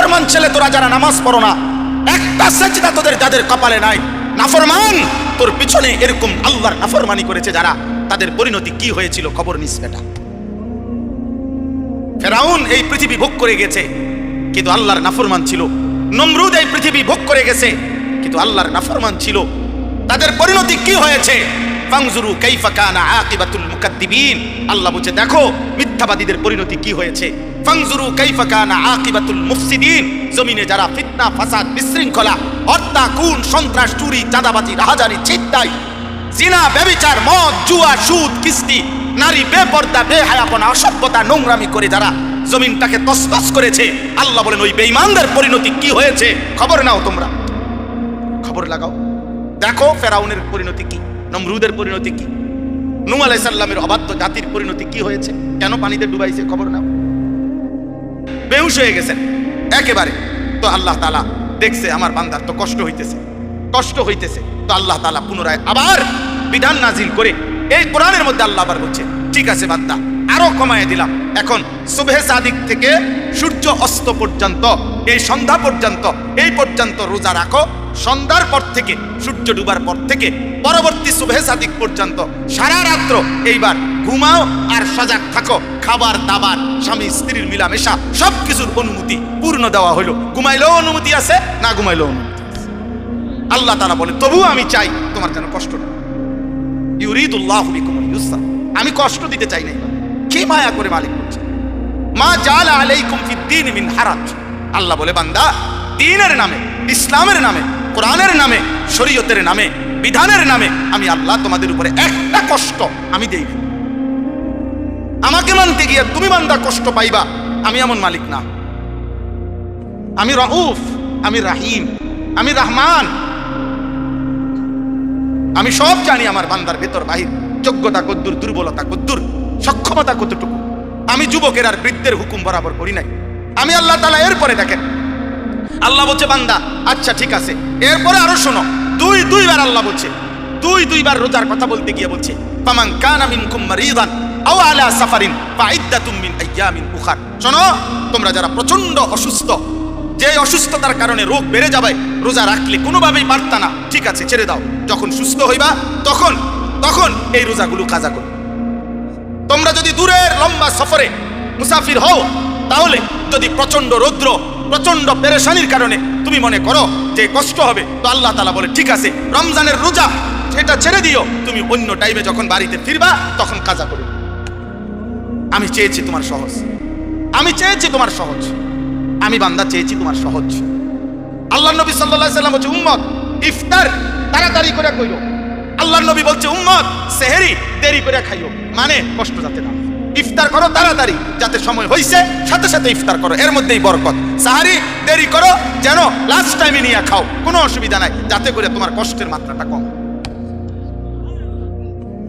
নাফরমান ছেলে তোরা যারা নামাজ পড়ো না, একটা সেজদা তোদের যাদের কপালে নাই, নাফরমান তোর পিছনে এরকম আল্লাহর নাফরমানি করেছে যারা, তাদের পরিণতি কি হয়েছিল খবর নিস বেটা। ফেরাউন এই পৃথিবী ভোগ করে গেছে কিন্তু আল্লাহর নাফরমান ছিল। নমরুদ এই পৃথিবী ভোগ করে গেছে কিন্তু আল্লাহর নাফরমান ছিল। তাদের পরিণতি কি হয়েছে? ফাংজুরু কাইফা কানা আকিবাতুল মুকাদ্দিবিন। আল্লাহ বলছে দেখো মিথ্যাবাদীদের পরিণতি কি হয়েছে। ফাংজুরু কাইফা কানা আকিবাতুল মুফসিদিন। জমিনে যারা ফিতনা ফাসাদ বিশৃঙ্খলা হত্যা খুন সন্ত্রাস চুরি চাঁদাবাজি রাহাজানি ছিনতাই জিনা ব্যভিচার মদ জুয়া সুদ কিস্তি নারী বেপর্দা বেহায়াপনা অসভ্যতা নোংরামি করে যারা জমিনটাকে তছনছ করেছে, আল্লাহ বলেন ওই বেঈমানদের পরিণতি কি হয়েছে খবর নাও, তোমরা খবর লাগাও। দেখো ফেরাউনের পরিণতি কি, নমরুদের পরিণতি কি, নূহ আলাইহিস সালামের অবাধ্য জাতির পরিণতি কি হয়েছে, কেন পানিতে ডুবাইছে খবর নাও। বেহুশ হয়ে গেছেন একেবারে। তো আল্লাহ তাআলা দেখছে আমার বান্দার তো কষ্ট হইতেছে, তো আল্লাহ তাআলা পুনরায় আবার বিধান নাজিল করে এই কোরআনের মধ্যে আল্লাহ আবার বলছে ঠিক আছে বান্দা আরো কমায় দিলাম, এখন সুবহে সাদিক থেকে সূর্য অস্ত পর্যন্ত এই সন্ধ্যা পর্যন্ত এই পর্যন্ত রোজা রাখো, সন্ধ্যার পর থেকে সূর্য ডুবার পর থেকে পরবর্তী সুবহে সাদিক পর্যন্ত সারা রাত্র এইবার ঘুমাও আর সজাগ থাকো। খাবার দাবার স্বামী স্ত্রীর মিলামেশা সবকিছুর অনুমতি পূর্ণ দেওয়া হলো। ঘুমাইলেও অনুমতি আছে, না ঘুমাইলেও অনুমতি আছে। আল্লাহ তাআলা বলে তবুও আমি চাই তোমার যেন কষ্ট না। ইউরিদুল্লাহু বিকুমুল ইউসরা, আমি কষ্ট দিতে চাই না। কি মায়া করে মালিক বলছে মা জাআলা আলাইকুম ফিদ্দীন মিন হারাজ। আল্লাহ বলে বান্দা দ্বীনের নামে, ইসলামের নামে, কোরআনের নামে, শরীয়তের নামে, বিধানের নামে আমি আল্লাহ তোমাদের উপরে একটা কষ্ট আমি দেই না। আমাকে মানতে গিয়ে তুমি বান্দা কষ্ট পাইবা, আমি এমন মালিক না। আমি রাউফ, আমি রাহিম, আমি রহমান, আমি সব জানি আমার বান্দার ভেতর বাহির, যোগ্যতা কদ্দুর, দুর্বলতা কদ্দুর, সক্ষমতা কতটুকু। আমি যুবকের আর বৃদ্ধের হুকুম বরাবর করি নাই। আমি আল্লাহ তাআলা এরপরে দেখেন আল্লাহ বলছে বান্দা আচ্ছা ঠিক আছে, এরপরে আরো শোনো, দুইবার আল্লাহ বলছে, দুইবার রোজার কথা বলতে গিয়ে বলছে ফামান কানা মিনকুম মারিদান আও আলা সাফারিন ফাইদ্দাতুম মিন আইয়ামিন উখার। শোনো তোমরা যারা প্রচন্ড অসুস্থ, যে অসুস্থতার কারণে রোগ বেড়ে যাবে, রোজা রাখলে কোনোভাবেই পারতা না, ঠিক আছে ছেড়ে দাও, যখন সুস্থ হইবা তখন এই রোজাগুলো কাজা করো। তোমরা যদি দূরের লম্বা সফরে মুসাফির হও, তাহলে যদি প্রচন্ড রৌদ্র প্রচন্ড পেরেশানির কারণে তুমি মনে করো যে কষ্ট হবে, তো আল্লাহ তাআলা বলে ঠিক আছে রমজানের রোজা সেটা ছেড়ে দিও, তুমি অন্য টাইমে যখন বাড়িতে ফিরবা তখন কাজা করো। আমি চেয়েছি তোমার সহজ, আমি চেয়েছি তোমার সহজ, আমি বান্দা চেয়েছি তোমার সহজ। আল্লাহ নবী সাল্লাল্লাহু আলাইহি ওয়াসাল্লাম বলছে উম্মত ইফতার তাড়াতাড়ি করে কইরো। আল্লাহ নবী বলছে উম্মত সেহরি দেরি করে খাইও, মানে কষ্ট যাতে না। ইফতার করো তাড়াতাড়ি, যাতে সময় হইছে সাথে সাথে ইফতার করো, এর মধ্যেই বরকত। সাহারি দেরি করো যেন লাস্ট টাইমে নিয়ে খাও, কোনো অসুবিধা নাই, যাতে করে তোমার কষ্টের মাত্রাটা কম।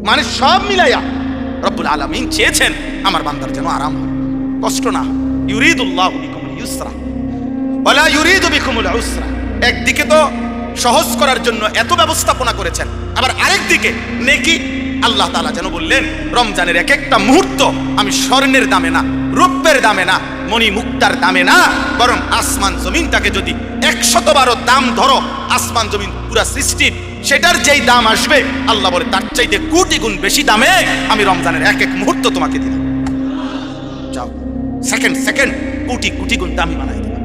মানে সব মিলাইয়া রব্বুল আলামিন চেয়েছেন আমার বান্দার যেন আরাম হয়, কষ্ট না। ইউরিদুল্লাহু বিকুমুল ইউসরা ওয়ালা ইউরিদু বিকুমুল উসরা। একদিকে তো সহজ করার জন্য এত ব্যবস্থাপনা করেছেন, আবার আরেকদিকে নেকি। আল্লাহ তাআলা যেন বললেন রমজানের এক একটা মুহূর্ত আমি স্বর্ণের দামে না, রূপের দামে না, মণি মুক্তার দামে না, বরং আসমান জমিনটাকে যদি 100 দাম ধরো, আসমান জমিন পুরা সৃষ্টির সেটার যেই দাম আসবে আল্লাহ বলে তার চাইতে কোটি গুণ বেশি দামে আমি রমজানের এক এক মুহূর্ত তোমাকে দিলাম। যাও সেকেন্ড কোটি গুণ দামি বানাই দিলাম।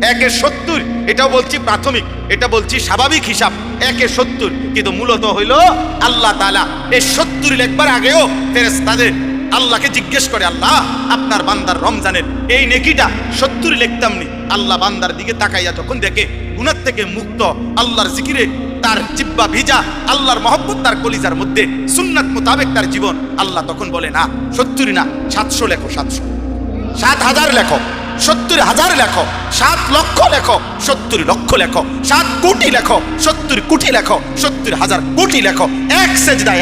1/70, এটাও বলছি প্রাথমিক, এটা বলছি স্বাভাবিক হিসাব 1/70, কিন্তু মূলত হইল আল্লাহ তাআলা এই 70 লিখবার আগেও ফেরেশতাদের আল্লাহকে জিজ্ঞেস করে আল্লাহ আপনার বান্দার রমজানের এই নেকিটা 70 লিখতাম নি। আল্লাহ বান্দার দিকে তাকাইয়া যখন দেখে গুনাহ থেকে মুক্ত, আল্লাহর জিকিরে তার জিহ্বা ভিজা, আল্লাহর মহব্বত তার কলিজার মধ্যে, সুন্নাত মোতাবেক তার জীবন, আল্লাহ তখন বলে না 70 না 700 লেখো, 700, 7,000 লেখো, 70,000 লেখো, 7 লক্ষ লেখো, 70 লক্ষ লেখো, 7 কোটি লেখো, 70 কোটি লেখো, 70,000 কোটি লেখো। এক সেজদায়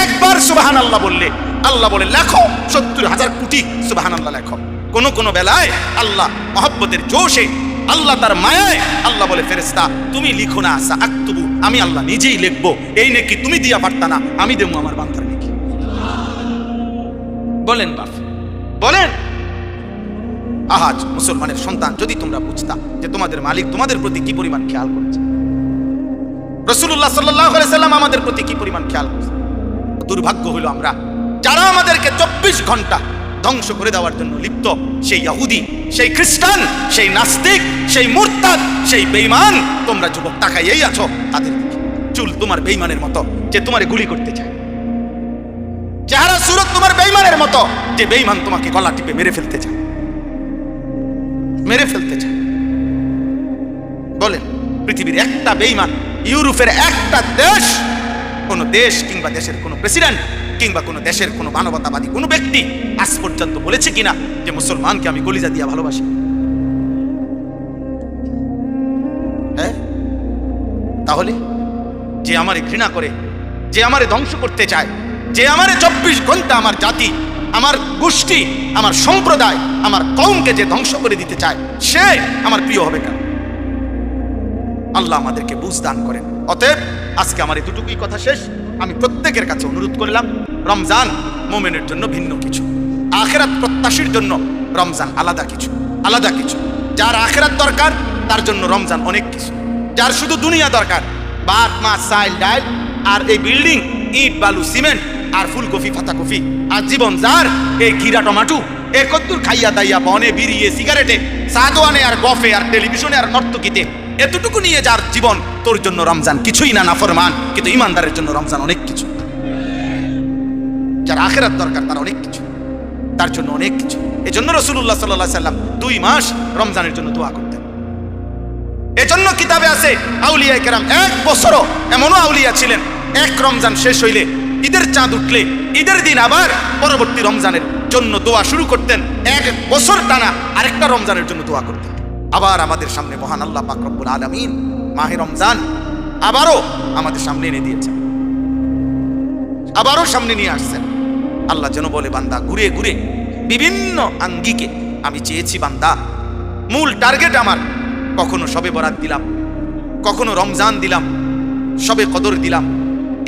একবার সুবহানাল্লাহ বললে আল্লাহ বলে লেখো 70,000 কোটি সুবহানাল্লাহ লেখো। কোন বেলায় আল্লাহ মহব্বতের জোশে, আল্লাহ তার মায়ায় আল্লাহ বলে ফেরেশতা তুমি লিখো না, আসা আক্তুবু, আমি আল্লাহ নিজেই লিখবো। এই নেকি তুমি দিয়া পারতা না, আমি দেবো আমার বান্দার নেকি। বলেন বাপ বলেন, আহাজ মুসলমানের সন্তান, যদি তোমরা বুঝতা যে তোমাদের মালিক তোমাদের প্রতি কি পরিমাণ খেয়াল করেছে, রাসূলুল্লাহ সাল্লাল্লাহু আলাইহি সাল্লাম আমাদের প্রতি কি পরিমাণ খেয়াল করেছে। দুর্ভাগ্য হলো আমরা যারা আমাদেরকে 24 ঘন্টা ধ্বংস করে দেওয়ার জন্য লিপ্ত, সেই ইহুদি, সেই খ্রিস্টান, সেই নাস্তিক, সেই মুরতাদ, সেই বেঈমান। তোমরা যুবক তাকাইয়েই আছো তাদের দিকে। চুল তোমার বেঈমানের মতো যে তোমারে গুলি করতে চায়, চেহারা সুরত তোমার বেঈমানের মতো যে বেঈমান তোমাকে গলা টিপে মেরে ফেলতে চায়, মেরে ফেলতে চায়। বলেন, পৃথিবীর একটা বেঈমান, ইউরোপের একটা দেশ, কোন দেশ কিংবা দেশের কোন প্রেসিডেন্ট কিংবা কোন দেশের কোন মানবতাবাদী কোন ব্যক্তি আজ পর্যন্ত বলেছে কিনা যে মুসলমানকে আমি কলিজা দিয়া ভালোবাসি? হ্যাঁ, তাহলে যে আমারে ঘৃণা করে, যে আমারে ধ্বংস করতে চায়, যে আমারে 24 ঘন্টা আমার জাতি, আমার গোষ্ঠী, আমার সম্প্রদায়, আমার কওমকে যে ধ্বংস করে দিতে চায়, সে আমার প্রিয় হবে কেন? আল্লাহ আমাদেরকে বুঝ দান করেন। অতএব আজকে আমার এতটুকুই কথা শেষ। আমি প্রত্যেকের কাছে অনুরোধ করলাম, রমজান মুমিনের জন্য ভিন্ন কিছু, আখিরাত প্রত্যাশীর জন্য রমজান আলাদা কিছু, আলাদা কিছু। যার আখিরাত দরকার তার জন্য রমজান অনেক কিছু। যার শুধু দুনিয়া দরকার, ভাত মাছ চাল ডাল আর এই বিল্ডিং, ইট বালু সিমেন্ট আর ফুলকপি পাতাকপি, আর জীবন যার এই ঘিরা টমাটো, এ কদ্দুর খাইয়া দাইয়া বনে বিড়িয়ে সিগারেটে সাদোয়ানে আর গফে আর টেলিভিশনে আর নর্তকীতে, এতটুকু নিয়ে যার জীবন, তোর জন্য রমজান কিছুই না, নাফরমান। কিন্তু ইমানদারের জন্য রমজান অনেক কিছু। যার আখিরাত দরকার তার অনেক কিছু, তার জন্য অনেক কিছু। এজন্য রাসূলুল্লাহ সাল্লাল্লাহু আলাইহি সাল্লাম 2 মাস রমজানের জন্য দোয়া করতেন। এজন্য কিতাবে আছে আউলিয়া কেরাম 1 বছরও, এমনও আউলিয়া ছিলেন, এক রমজান শেষ হইলে, ঈদের চাঁদ উঠলে, ঈদের দিন আবার পরবর্তী রমজানের জন্য দোয়া শুরু করতেন। 1 বছর টানা আরেকটা রমজানের জন্য দোয়া করতেন। আবার আমাদের সামনে মহান আল্লাহ পাক রব্বুল আলামিন মাহে রমজান আবারও আমাদের সামনে এনে দিয়েছেন, আবারও সামনে নিয়ে আসছেন। আল্লাহ যেন বলে, বান্দা ঘুরে ঘুরে বিভিন্ন আঙ্গিকে আমি চেয়েছি বান্দা, মূল টার্গেট আমার, কখনো শবে বরাত দিলাম, কখনো রমজান দিলাম, শবে কদর দিলাম,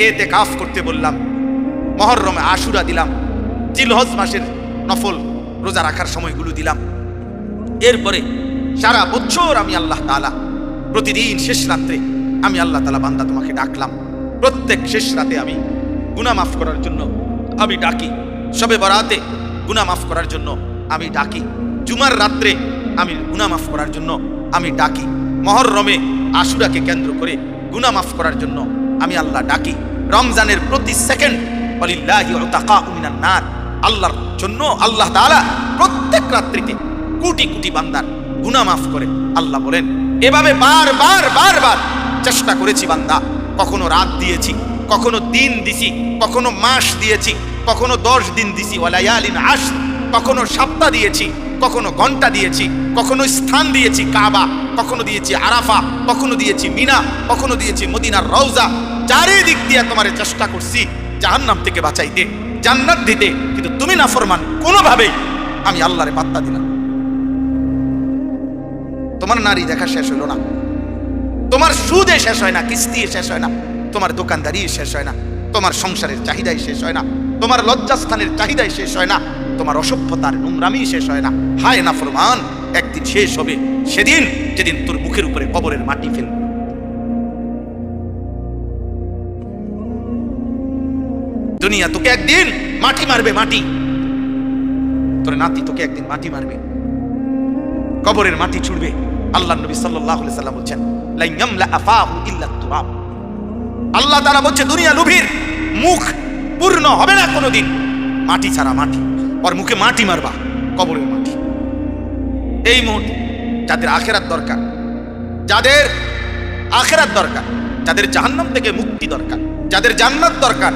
এতেকাফ করতে বললাম, মুহররমে আশুরা দিলাম, জিলহজ মাসের নফল রোজা রাখার সময়গুলো দিলাম। এরপরে সারা বছর আমি আল্লাহ তাআলা প্রতিদিন শেষ রাত্রে আমি আল্লাহ তাআলা বান্দা তোমাকে ডাকলাম। প্রত্যেক শেষ রাতে আমি গুনাহ মাফ করার জন্য আমি ডাকি, শবে বরাতে গুনাহ মাফ করার জন্য আমি ডাকি, জুমার রাত্রে আমি গুনাহ মাফ করার জন্য আমি ডাকি, মুহররমে আশুরাকে কেন্দ্র করে গুনাহ মাফ করার জন্য আমি আল্লাহ ডাকি। রমজানের প্রতি সেকেন্ড ওয়ালিল্লাহি উতাকাউ মিনান নার, আল্লাহর জন্য আল্লাহ তাআলা প্রত্যেক রাত্রিতে কোটি কোটি বান্দার গুনাহ মাফ করে। আল্লাহ বলেন, এভাবে বারবার বারবার চেষ্টা করেছি বান্দা, কখনো রাত দিয়েছি, কখনো দিন দিছি, কখনো মাস দিয়েছি, কখনো 10 দিন দিছি, ওয়ালায়ালিন আশর, কখনো সপ্তাহ দিয়েছি, কখনো ঘন্টা দিয়েছি, কখনো স্থান দিয়েছি কাবা, কখনো দিয়েছি আরাফা, কখনো দিয়েছি মিনা, কখনো দিয়েছি মদিনার রওজা। চারিদিক দিয়ে তোমারে চেষ্টা করছি জাহান্নাম থেকে বাঁচাইতে, জান্নাত দিতে, কিন্তু তুমি নাফরমান, কোনোভাবেই আমি আল্লাহরে পাত্তা দিলাম। তোমার নারী দেখা শেষ হলো না, তোমার সুদে শেষ হয় না, কিস্তি শেষ হয় না, তোমার দোকানদারি শেষ হয় না, তোমার সংসারের চাহিদাই শেষ হয় না, তোমার লজ্জাস্থানের চাহিদাই শেষ হয় না, তোমার অসভ্যতার নোংরামি শেষ হয় না। হায় নাফরমান, একদিন শেষ হবে, সেদিন যেদিন তোর মুখের উপরে কবরের মাটি ফেলবে। দুনিয়া তোকে একদিন মাটি মারবে, মাটি, তোর নাতি তোকে একদিন মাটি মারবে, কবরের মাটি ছুড়বে। আল্লাহ নবী সাল্লাল্লাহু আলাইহি সাল্লাম বলেন, লা ইয়ামলা আফাহু ইল্লা তুরাব। আল্লাহ তাআলা বলছে, দুনিয়া লোভীর মুখ পূর্ণ হবে না কোনোদিন মাটি ছাড়া, মাটি, ওর মুখে মাটি মারবা, কবরের মাটি। এই মুহূর্তে যাদের আখিরাত দরকার, যাদের আখিরাত দরকার, যাদের জাহান্নাম থেকে মুক্তি দরকার, যাদের জান্নাত দরকার,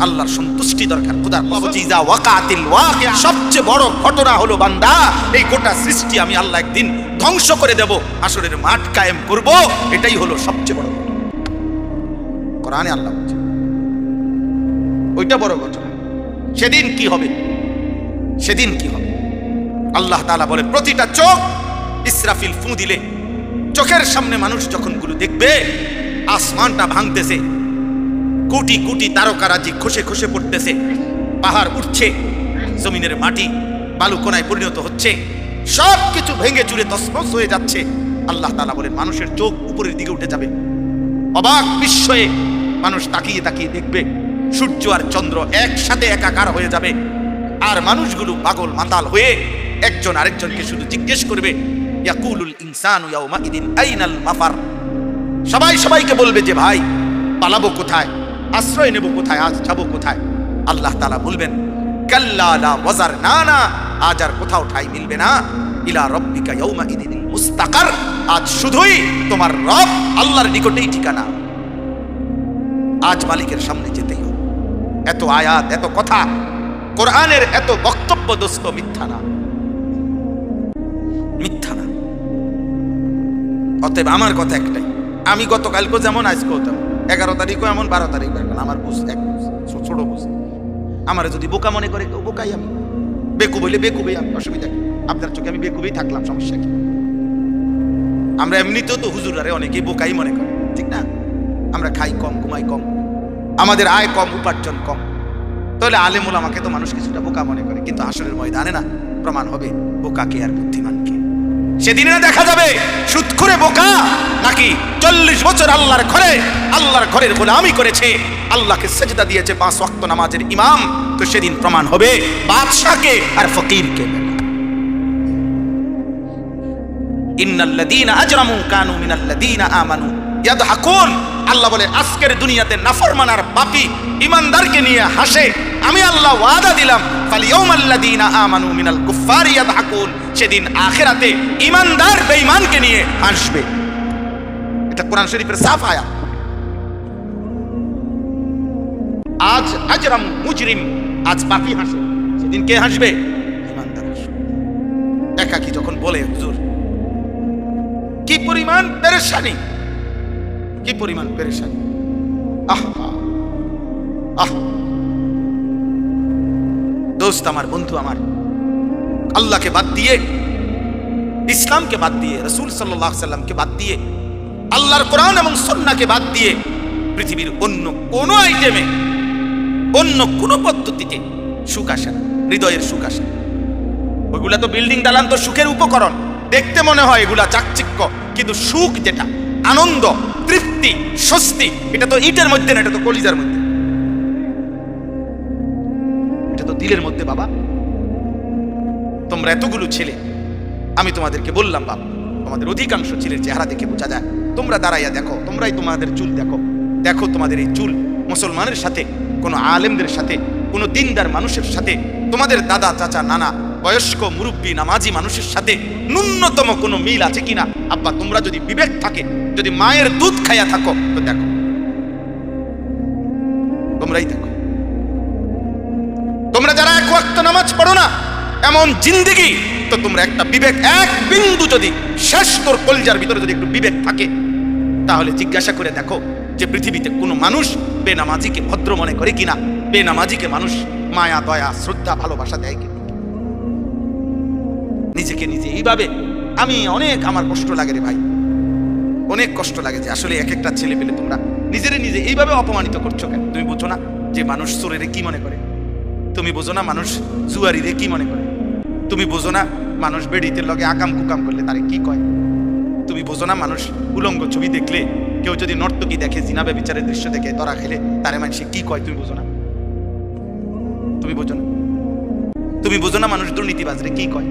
আল্লাহর সন্তুষ্টি দরকার, খোদার মুজিজা ওয়াকাতিল ওয়াকিয়া, সবচেয়ে বড় ঘটনা হলো বান্দা, এই গোটা সৃষ্টি আমি আল্লাহ একদিন ধ্বংস করে দেব, হাসরের মাঠ কায়েম করব, এটাই হলো সবচেয়ে বড় ঘটনা। কোরআনে আল্লাহ বলছে ওইটা বড় ঘটনা। সেদিন কি হবে, সেদিন কি হবে? আল্লাহ তাআলা বলে, প্রতিটা চোখ ইসরাফিল ফু দিলে, চোখের সামনে মানুষ যখন গুলো দেখবে, আসমানটা ভাঙতেছে, কোটি কোটি তারকারাজি খসে খসে পড়তেছে, পাহাড় উঠছে, জমিনের মাটি বালুকণায় পরিণত হচ্ছে, সব কিছু ভেঙে চুরে তছনছ হয়ে যাচ্ছে। আল্লাহ তাআলা বলেন মানুষের চোখ উপরের দিকে উঠে যাবে, অবাক বিস্ময়ে মানুষ তাকিয়ে তাকিয়ে দেখবে সূর্য আর চন্দ্র একসাথে একাকার হয়ে যাবে। আর মানুষগুলো পাগল মাতাল হয়ে একজন আরেকজনকে শুধু জিজ্ঞেস করবে, ইয়াকুলুল ইনসানু ইয়াউমাইদিন আইনাল মাফার। সবাই সবাইকে বলবে যে ভাই পালাবো কোথায়, আশ্রয় নেব কোথায়, আজ যাবো কোথায়। আল্লাহ তাআলা বলবেন কাল্লা লা ওয়াজার, না না, আজ আর কোথাও ঠাঁই মিলবে না। ইলা রাব্বিকা ইয়াউমাইদিনিল মুস্তাকার, আজ শুধুই তোমার রব আল্লাহর নিকটেই ঠিকানা। আজ মালিকের সামনে যেতেই হবে। এত আয়াত, এত কথা, কোরআনের এত বক্তব্য দোস্ত মিথ্যা না, মিথ্যা না। অতএব আমার কথা একটাই, আমি গতকালকে যেমন আজকেও তেমন, 11 তারিখও এমন, 12 তারিখও এমন। আমার বুঝ এক ছোট বুঝ। আমার যদি বোকা মনে করে কেউ, বোকাই আমি। বেকুব হইলে বেকুবই আমি, অসুবিধা কি? আপনার চোখে আমি বেকুবই থাকলাম, সমস্যা কি? আমরা এমনিতেও তো হুজুরারে অনেকেই বোকাই মনে করে, ঠিক না? আমরা খাই কম, ঘুমাই কম, আমাদের আয় কম, উপার্জন কম। তাহলে আলেম ওলামাকে তো মানুষ কিছুটা বোকা মনে করে, কিন্তু হাসরের ময়দানে না প্রমাণ হবে বোকাকে আর বুদ্ধিমানকে। সেদিনে না দেখা যাবে সুদখোরে বোকা নাকি 40 বছর আল্লাহর ঘরের গোলামি করেছে, আল্লাহকে সেজদা দিয়েছে, 5 ওয়াক্ত নামাজের ইমাম। তো সেদিন প্রমাণ হবে বাদশাকে আর ফকিরকে। ইন্নাল্লাযীনা আজরামু কানু মিনাল্লাযীনা আমানু ইয়াদহাকুন। আল্লাহ বলে আজকের দুনিয়াতে নাফরমান আর পাপী ইমানদারকে নিয়ে হাসে, আমি আল্লাহ ওয়াদা দিলাম ফালিয়াউমাল্লাযীনা আমানু মিনাল কুফফারি ইয়াদহাকুন, সেদিন আখিরাতে ইমানদার বেঈমানকে নিয়ে হাসবে। এটা কোরআন শরীফের সাফ আয়াত। আজ আজরাম মুজরিম, আজ পাপী হাসে, সেদিন কে হাসবে? ইমানদার হাসবে। একাকী যখন বলে হুজুর কি পরিমাণ পেরেশানি, কি পরিমাণ পেরেশানি, দোস্ত আমার, বন্ধু আমার, আল্লাহকে বাদ দিয়ে, ইসলামকে বাদ দিয়ে, রাসূল সাল্লাল্লাহু আলাইহি সাল্লামকে বাদ দিয়ে, আল্লাহর কোরআন এবং সুন্নাহকে বাদ দিয়ে পৃথিবীর অন্য কোন আইটেমে, অন্য কোন পদ্ধতিতে সুখ আসে না, হৃদয়ের সুখ আসে। ওইগুলা তো বিল্ডিং দালান, তো সুখের উপকরণ, দেখতে মনে হয় এগুলা চাকচিক্য, কিন্তু সুখ যেটা, আনন্দ, তৃপ্তি, স্বস্তি, এটা তো ইটের মধ্যে না, এটা তো কলিজার মধ্যে, এটা তো দিলের মধ্যে। বাবা তোমরা এতগুলো ছেলে, আমি তোমাদেরকে বললাম বাবা, তোমাদের অধিকাংশ ছেলের চেহারা দেখে বোঝা যায়। তোমরা দাঁড়াইয়া দেখো, তোমরাই তোমাদের চুল দেখো, দেখো তোমাদের এই চুল মুসলমানের সাথে, কোনো আলেমদের সাথে, কোনো দিনদার মানুষের সাথে, তোমাদের দাদা চাচা নানা বয়স্ক মুরব্বী নামাজি মানুষের সাথে ন্যূনতম কোনো মিল আছে কিনা? আব্বা তোমরা যদি বিবেক থাকে, যদি মায়ের দুধ খাইয়া থাকো, তো দেখো, তোমরাই দেখো। তোমরা যারা 1 ওয়াক্ত নামাজ পড়ো না, এমন জিন্দেগি, তো তোমরা একটা বিবেক, এক বিন্দু যদি শেষ তোর কলজার ভিতরে যদি একটু বিবেক থাকে, তাহলে জিজ্ঞাসা করে দেখো যে পৃথিবীতে কোনো মানুষ বেনামাজিকে ভদ্র মনে করে কিনা, বেনামাজিকে মানুষ মায়া দয়া শ্রদ্ধা ভালোবাসা দেয় কিনা। নিজেকে নিজে এইভাবে, আমি অনেক, আমার কষ্ট লাগে রে ভাই, অনেক কষ্ট লাগে যে আসলে এক একটা ছেলে পেলে তোমরা নিজেরে নিজে এইভাবে অপমানিত করছো কেন? তুমি বোঝো না যে মানুষ চোরেরে কি মনে করে? তুমি বোঝো না মানুষ জুয়ারিরে কি মনে করে? তুমি বোঝো না মানুষ বেড়িতে লগে আকাম কুকাম করলে তারে কি কয়? তুমি বোঝো না মানুষ উলঙ্গ ছবি দেখলে, কেউ যদি নর্তকী দেখে, জিনা ব্যভিচারের দৃশ্য দেখে, ধরা খেলে তারে মানুষে কি কয়? তুমি বোঝো না? তুমি বোঝো না? তুমি বোঝো না মানুষ দুর্নীতিবাজরে কি কয়?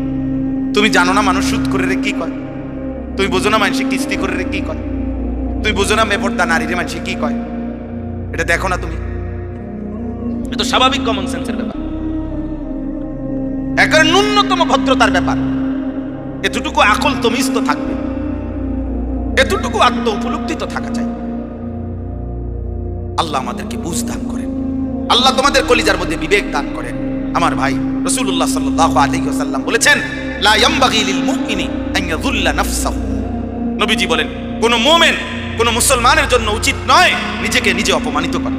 তুমি জানো না মানুষ সুদ করে রে কি কয়? তুমি বোঝো না মানুষে কিস্তি করে রে কি কয়? তুমি বোঝো না বেপর্দা নারীরে মানুষে কি কয়? এটা দেখো না তুমি? এটা তো স্বাভাবিক কমন সেন্সের ব্যাপার, একেবারে ন্যূনতম ভদ্রতার ব্যাপার। এতটুকু আকল তমিজ তো থাকবে, এতটুকু আত্ম উপলব্ধি তো থাকা চাই। আল্লাহ আমাদেরকে বুঝ দান করেন, আল্লাহ তোমাদের কলিজার মধ্যে বিবেক দান করেন। আমার ভাই রাসূলুল্লাহ সাল্লাল্লাহু আলাইহি ওয়াসাল্লাম বলেছেন, লা ইয়ামবাগি লিল মুমিনি আন ইয়াযুল্লা নাফসাহু। নবীজি বলেন, কোন মুমিন, কোন মুসলমানের জন্য উচিত নয় নিজেকে নিজে অপমানিত করা।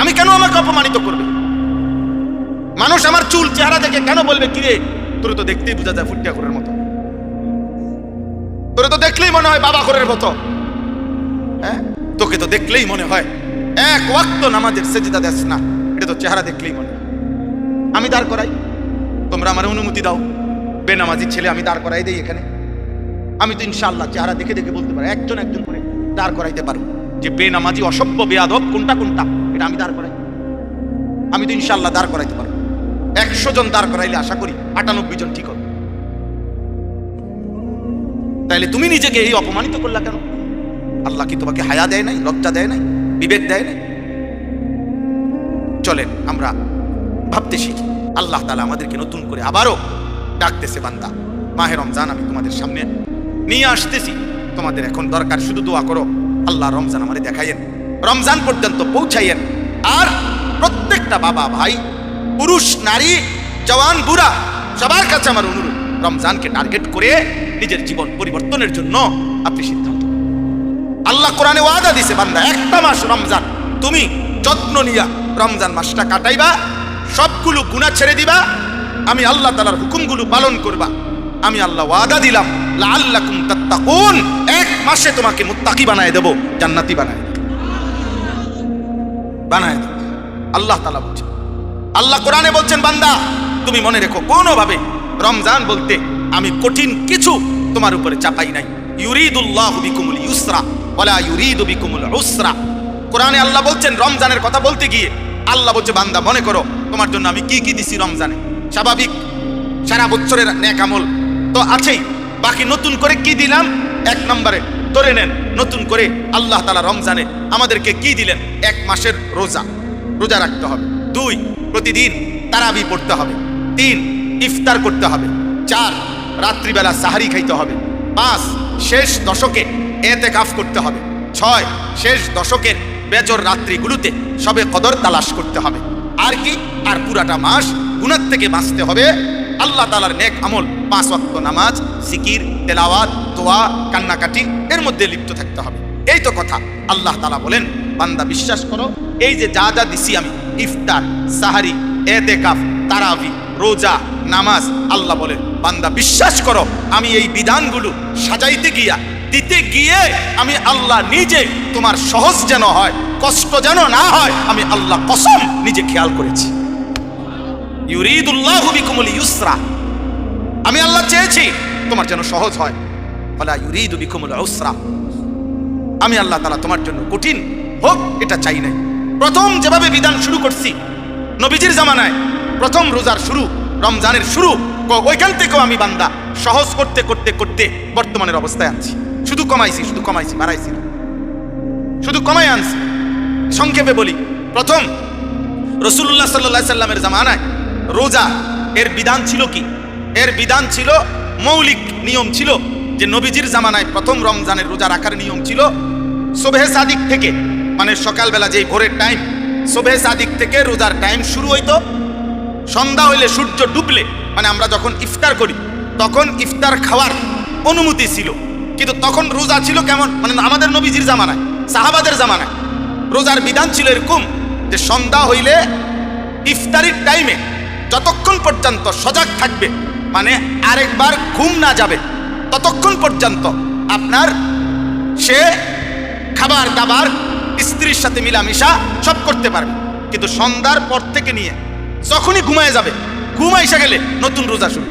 আমি কেন আমাকে অপমানিত করবে? মানুষ আমার চুল চেহারা দেখে কেন বলবে, কিরে তোর তো দেখতেই বোঝা যায় ফুটিয়া ঘরের মতো, তোর তো দেখলেই মনে হয় বাবা ঘরের মতো, হ্যাঁ তোকে তো দেখলেই মনে হয় 1 ওয়াক্ত নামাজের সেজদা দেস না, এটা তো চেহারা দেখলেই মনে হয়। আমি দাঁড় করাই, তোমরা আমার অনুমতি দাও, বেনামাজি ছেলে আমি দাঁড় করাই দেই এখানে। আমি তো ইনশাআল্লাহ চেহারা দেখে দেখে বলতে পারি, একজন একজন করে দাঁড় করাইতে পারো যে বেনামাজি অসভ্য বেয়াদব কোনটা কোনটা, এটা আমি দাঁড় করাই। আমি তো ইনশাআল্লাহ দাঁড় করাইতে পারবো। 100 জন দাঁড় করাইলে আশা করি 98 জন ঠিক হবে। তাইলে তুমি নিজেকে এই অপমানিত করলা কেন? আল্লাহ কি তোমাকে হায়া দেয় নাই, লজ্জা দেয় নাই, বিবেক দেয় নাই? চলেন আমরা ভাবতে শিখি। আল্লাহ তাআলা আমাদেরকে নতুন করে আবারও ডাকতেছে, বান্দা মাহে রমজান আমি তোমাদের সামনে নিয়ে আসতেছি, তোমাদের এখন দরকার শুধু দোয়া করো, আল্লাহ রমজান আমারে দেখাইয়েন, রমজান পর্যন্ত পৌঁছাইয়েন। আর প্রত্যেকটা বাবা ভাই, পুরুষ নারী, জওয়ান বুড়া, সবার কাছে আমার অনুরোধ, রমজানকে টার্গেট করে নিজের জীবন পরিবর্তনের জন্য আপনি সিদ্ধান্ত। আল্লাহ কোরআনে ওয়াদা দিছে, বান্দা একটা মাস রমজান তুমি যত্ন নিয়া রমজান মাসটা কাটাইবা, সবগুলো গুনাহ ছেড়ে দিবা, আমি আল্লাহ তাআলার হুকুমগুলো পালন করবা, আমি আল্লাহ ওয়াদা দিলাম লাআল্লাকুম তাত্তাকুন, এক মাসে তোমাকে মুত্তাকি বানায় দেব, জান্নাতি বানায় দেব। আল্লাহ তাআলা বলছেন, আল্লাহ কোরআনে বলছেন, বান্দা তুমি মনে রেখো কোনোভাবে রমজান বলতে আমি কঠিন কিছু তোমার উপরে চাপাই নাই। ইউরিদুল্লাহু বিকুমুল ইউসরা ওয়ালা ইউরিদু বিকুমুল উসরা। কোরআনে আল্লাহ বলছেন, রমজানের কথা বলতে গিয়ে আল্লাহ বলছে, বান্দা মনে করো তোমার জন্য আমি কি কি দিছি রমজানে। স্বাভাবিক সারা বছরের নেক আমল তো আছেই, বাকি নতুন করে কি দিলাম? 1 নম্বরে ধরে নেন, নতুন করে আল্লাহ তাআলা রমজানে আমাদেরকে কি দিলেন? 1 মাসের রোজা রাখতে হবে। 2 প্রতিদিন তারাবি পড়তে হবে। 3 ইফতার করতে হবে। 4 রাত্রিবেলা সাহারি খাইতে হবে। 5 শেষ দশকে এতেকাফ করতে হবে। 6 শেষ দশকের বেজর রাত্রিগুলোতে সবে কদর তালাশ করতে হবে। আর কি? আর পুরাটা মাস গুনাহ থেকে বাঁচতে হবে। আল্লাহ তাআলার নেক আমল 5 ওয়াক্ত নামাজ, জিকির, তেলাওয়াত, দোয়া, কান্নাকাটি এর মধ্যে লিপ্ত থাকতে হবে। এই তো কথা। আল্লাহ তাআলা বলেন, বান্দা বিশ্বাস করো, এই যে যা যা দিছি আমি, ইফতার, সাহারি, এতেকাফ, তারাবি, রোজা, নামাজ, আল্লাহ বলেন বান্দা বিশ্বাস করো, আমি এই বিধানগুলো সাজাইতে গিয়া দিতে গিয়ে আমি আল্লাহ নিজে তোমার সহজ যেন হয়, কষ্ট যেন না হয়, আমি আল্লাহ কসম নিজে খেয়াল করেছি। ইউরিদুল্লাহু বিকুমুল ইউসরা, আমি আল্লাহ চেয়েছি তোমার যেন সহজ হয়, ওয়ালা ইউরিদু বিকুমুল উসরা, আমি আল্লাহ তাআলা তোমার জন্য কঠিন হোক এটা চাই নাই। প্রথম যেভাবে বিধান শুরু করছি নবীজির জামানায়, প্রথম রোজার শুরু, রমজানের শুরু, ওইখান থেকেও আমি বান্দা সহজ করতে করতে করতে বর্তমানের অবস্থায় আনছি। শুধু কমাইছি, বাড়াইছি না, শুধু কমাই আনছি। সংক্ষেপে বলি, প্রথম রাসূলুল্লাহ সাল্লাল্লাহু আলাইহি সাল্লামের জামানায় রোজা এর বিধান ছিল কি? এর বিধান ছিল, মৌলিক নিয়ম ছিল যে নবীজির জামানায় প্রথম রমজানের রোজা রাখার নিয়ম ছিল সুবহে সাদিক থেকে, মানে সকালবেলা যেই ভোরের টাইম, সুবহে সাদিক থেকে রোজার টাইম শুরু হইতো। সন্ধ্যা হইলে, সূর্য ডুবলে, মানে আমরা যখন ইফতার করি তখন ইফতার খাওয়ার অনুমতি ছিল। কিন্তু তখন রোজা ছিল কেমন? মানে আমাদের নবীজির জামানায়, সাহাবাদের জামানায় রোজার বিধান ছিল এরকম যে সন্ধ্যা হইলে ইফতারির টাইমে যতক্ষণ পর্যন্ত সজাগ থাকবে, মানে আরেকবার ঘুম না যাবে, ততক্ষণ পর্যন্ত আপনার সে খাবার দাবার, স্ত্রীর সাথে মিলামিশা সব করতে পারবে। কিন্তু সন্ধ্যার পর থেকে নিয়ে যখনই ঘুমায় যাবে, ঘুম এসে গেলে নতুন রোজা শুরু।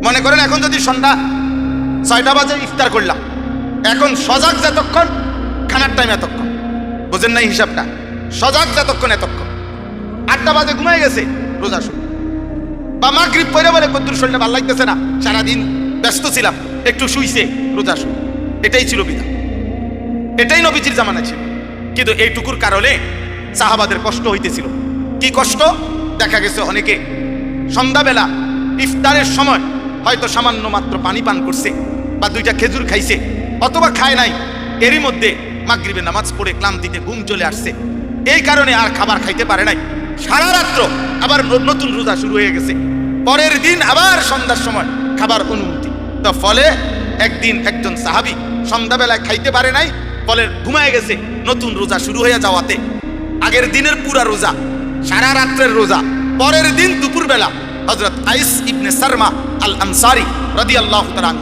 মনে করেন এখন যদি সন্ধ্যা 6টা বাজে ইফতার করলাম, এখন সজাগ যতক্ষণ, খানার টাইম এতক্ষণ, বুঝেন নাই হিসাবটা? সজাগ যতক্ষণ এতক্ষণ, 8টা বাজে ঘুমায় গেছে, রোজা শুরু। বা মাগরিব পড়ে বলে কদ্দুর শরীরটা ভালো লাগতেছে না, সারাদিন ব্যস্ত ছিলাম, একটু শুইছে, রোজা শুরু। এটাই ছিল বিধান, এটাই নবীজির জামানা ছিল। কিন্তু এইটুকুর কারণে সাহাবাদের কষ্ট হইতেছিল। কি কষ্ট? দেখা গেছে অনেকে সন্ধ্যাবেলা ইফতারের সময় হয়তো সামান্য মাত্র পানি পান করছে বা 2টা খেজুর খাইছে, অথবা খায় নাই, এরই মধ্যে মাগরিবের নামাজ পড়ে ক্লান্তিতে ঘুম চলে আসছে, এই কারণে আর খাবার খাইতে পারে নাই। সারা রাত্র আবার নতুন রোজা শুরু হয়ে গেছে, পরের দিন আবার সন্ধ্যার সময় খাবার অনুমতি। তো ফলে একদিন একজন সাহাবী সন্ধ্যাবেলায় খাইতে পারে নাই, ফলে ঘুমায় গেছে, নতুন রোজা শুরু হয়ে যাওয়াতে আগের দিনের পুরা রোজা, সারা রাত্রের রোজা, পরের দিন দুপুরবেলা হযরত আইস ইবনে সারমা আল আনসারী রাদিয়াল্লাহু তাআলা